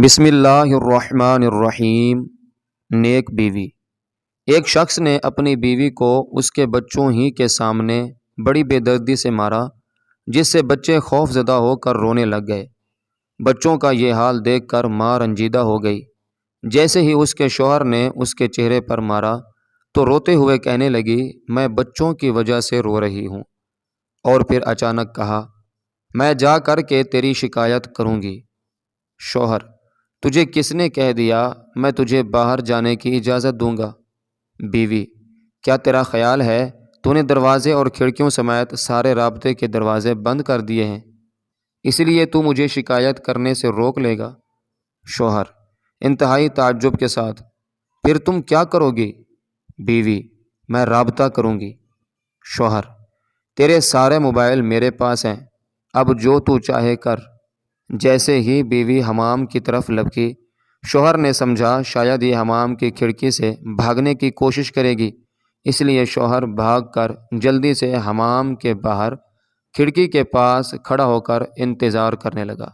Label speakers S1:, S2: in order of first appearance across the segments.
S1: بسم اللہ الرحمن الرحیم۔ نیک بیوی۔ ایک شخص نے اپنی بیوی کو اس کے بچوں ہی کے سامنے بڑی بے دردی سے مارا، جس سے بچے خوف زدہ ہو کر رونے لگ گئے۔ بچوں کا یہ حال دیکھ کر ماں رنجیدہ ہو گئی۔ جیسے ہی اس کے شوہر نے اس کے چہرے پر مارا تو روتے ہوئے کہنے لگی، میں بچوں کی وجہ سے رو رہی ہوں۔ اور پھر اچانک کہا، میں جا کر کے تیری شکایت کروں گی۔ شوہر: تجھے کس نے کہہ دیا میں تجھے باہر جانے کی اجازت دوں گا؟ بیوی: کیا تیرا خیال ہے تو نے دروازے اور کھڑکیوں سمیت سارے رابطے کے دروازے بند کر دیے ہیں، اس لیے تو مجھے شکایت کرنے سے روک لے گا؟ شوہر انتہائی تعجب کے ساتھ: پھر تم کیا کرو گی؟ بیوی: میں رابطہ کروں گی۔ شوہر: تیرے سارے موبائل میرے پاس ہیں، اب جو تو چاہے کر۔ جیسے ہی بیوی حمام کی طرف لپکی، شوہر نے سمجھا شاید یہ حمام کی کھڑکی سے بھاگنے کی کوشش کرے گی، اس لیے شوہر بھاگ کر جلدی سے حمام کے باہر کھڑکی کے پاس کھڑا ہو کر انتظار کرنے لگا۔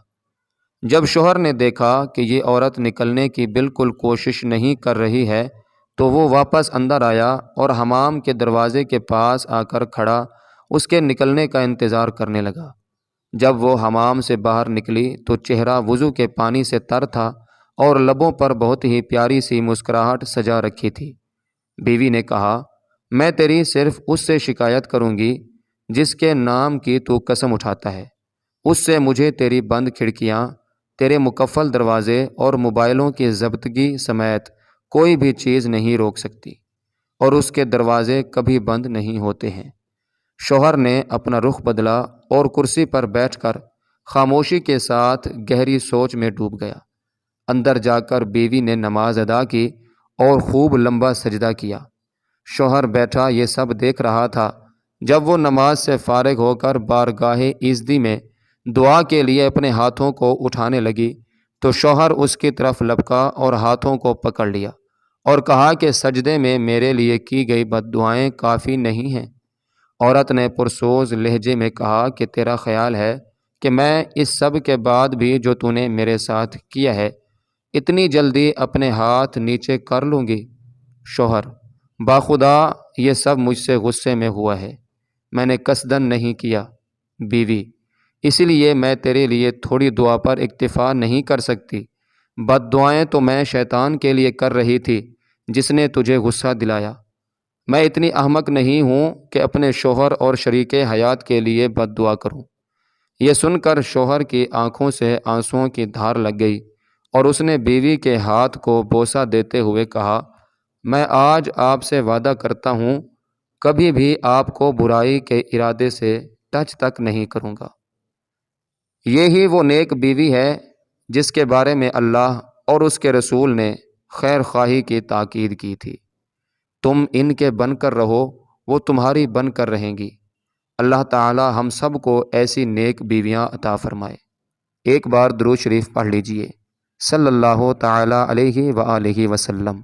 S1: جب شوہر نے دیکھا کہ یہ عورت نکلنے کی بالکل کوشش نہیں کر رہی ہے تو وہ واپس اندر آیا اور حمام کے دروازے کے پاس آ کر کھڑا اس کے نکلنے کا انتظار کرنے لگا۔ جب وہ حمام سے باہر نکلی تو چہرہ وضو کے پانی سے تر تھا اور لبوں پر بہت ہی پیاری سی مسکراہٹ سجا رکھی تھی۔ بیوی نے کہا، میں تیری صرف اس سے شکایت کروں گی جس کے نام کی تو قسم اٹھاتا ہے۔ اس سے مجھے تیری بند کھڑکیاں، تیرے مقفل دروازے اور موبائلوں کی ضبطگی سمیت کوئی بھی چیز نہیں روک سکتی، اور اس کے دروازے کبھی بند نہیں ہوتے ہیں۔ شوہر نے اپنا رخ بدلا اور کرسی پر بیٹھ کر خاموشی کے ساتھ گہری سوچ میں ڈوب گیا۔ اندر جا کر بیوی نے نماز ادا کی اور خوب لمبا سجدہ کیا۔ شوہر بیٹھا یہ سب دیکھ رہا تھا۔ جب وہ نماز سے فارغ ہو کر بارگاہ ایزدی میں دعا کے لیے اپنے ہاتھوں کو اٹھانے لگی تو شوہر اس کی طرف لپکا اور ہاتھوں کو پکڑ لیا اور کہا کہ سجدے میں میرے لیے کی گئی بد دعائیں کافی نہیں ہیں۔ عورت نے پرسوز لہجے میں کہا کہ تیرا خیال ہے کہ میں اس سب کے بعد بھی جو تو نے میرے ساتھ کیا ہے اتنی جلدی اپنے ہاتھ نیچے کر لوں گی؟ شوہر: باخدا یہ سب مجھ سے غصے میں ہوا ہے، میں نے قصدن نہیں کیا۔ بیوی: اسی لیے میں تیرے لیے تھوڑی دعا پر اکتفا نہیں کر سکتی، بد دعائیں تو میں شیطان کے لیے کر رہی تھی جس نے تجھے غصہ دلایا۔ میں اتنی احمق نہیں ہوں کہ اپنے شوہر اور شریک حیات کے لیے بد دعا کروں۔ یہ سن کر شوہر کی آنکھوں سے آنسوؤں کی دھار لگ گئی اور اس نے بیوی کے ہاتھ کو بوسہ دیتے ہوئے کہا، میں آج آپ سے وعدہ کرتا ہوں کبھی بھی آپ کو برائی کے ارادے سے ٹچ تک نہیں کروں گا۔ یہی وہ نیک بیوی ہے جس کے بارے میں اللہ اور اس کے رسول نے خیر خواہی کی تاکید کی تھی۔ تم ان کے بن کر رہو، وہ تمہاری بن کر رہیں گی۔ اللہ تعالی ہم سب کو ایسی نیک بیویاں عطا فرمائے۔ ایک بار درود شریف پڑھ لیجئے۔ صلی اللہ تعالی علیہ وآلہ وسلم۔